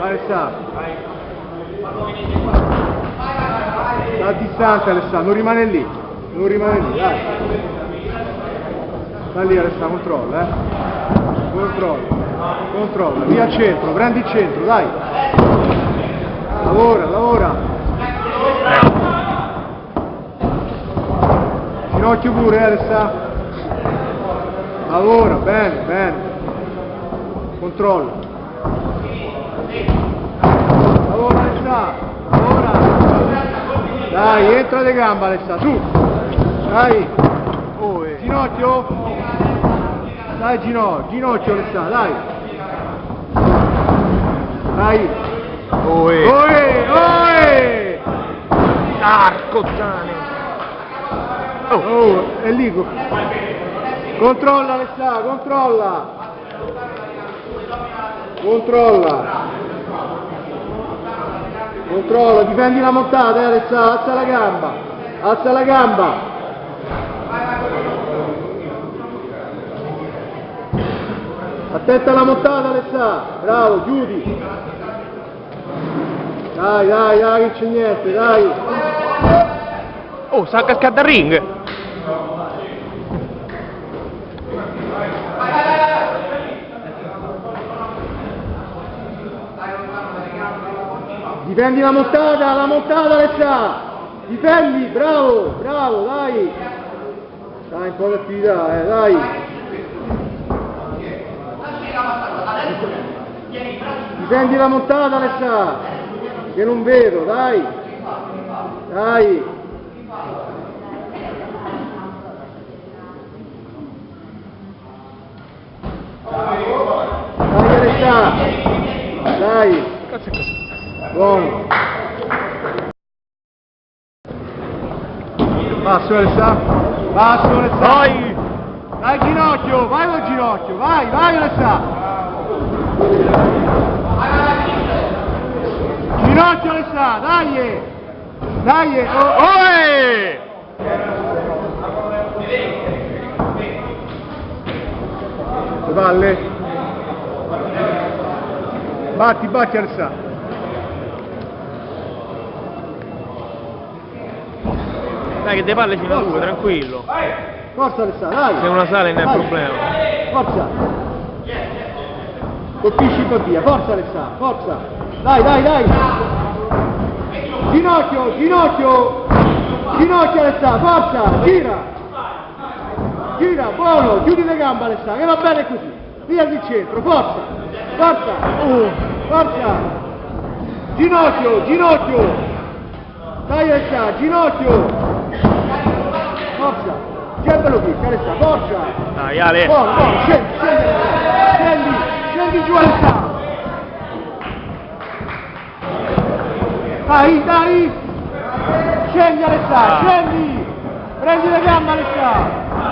Alessandro. A distanza Alessandro, non rimane lì, dai. Sta lì Alessandro, controlla, via al centro, prendi il centro, dai. Lavora. Ginocchio pure Alessandro. Lavora, bene. Controlla. Lavora Alessandro, Dai, entra le gambe Alessandro, su. Dai. Ginocchio. Dai ginocchio Alessandro, dai. Oe. Arco cane. È lì. Controlla Alessandro, controlla, difendi la montata Alessandro, alza la gamba. Attenta alla montata Alessandro, bravo, chiudi. Dai, che c'è niente, dai. Sta cascata al ring. Difendi la montata Alessandro, difendi, bravo, dai. Dai un po' di attività, dai. Difendi la montata Alessandro, che non vedo, dai. Dai Alessandro, dai. Buono. Passo Alessandro. Dai ginocchio, vai col ginocchio, vai Alessandro. Ginocchio Alessandro, dai. Oe! Valle. Batti Alessandro. Dai che te palle fino a 2, tranquillo. Forza Alessandro, dai. Se una sale non è problema. Forza. Colpisci per via, forza Alessandro, forza. Dai. Ginocchio Alessandro, forza, gira, buono, chiudi le gambe Alessandro, che va bene così. Via di centro, forza. Ginocchio. Dai Alessandro, ginocchio. Forza, chiamalo qui, Alessandro, forza! Dai Ale! Buono, scendi giù Alessandro! Dai! Scendi Alessandro, scendi! Prendi le gambe Alessandro!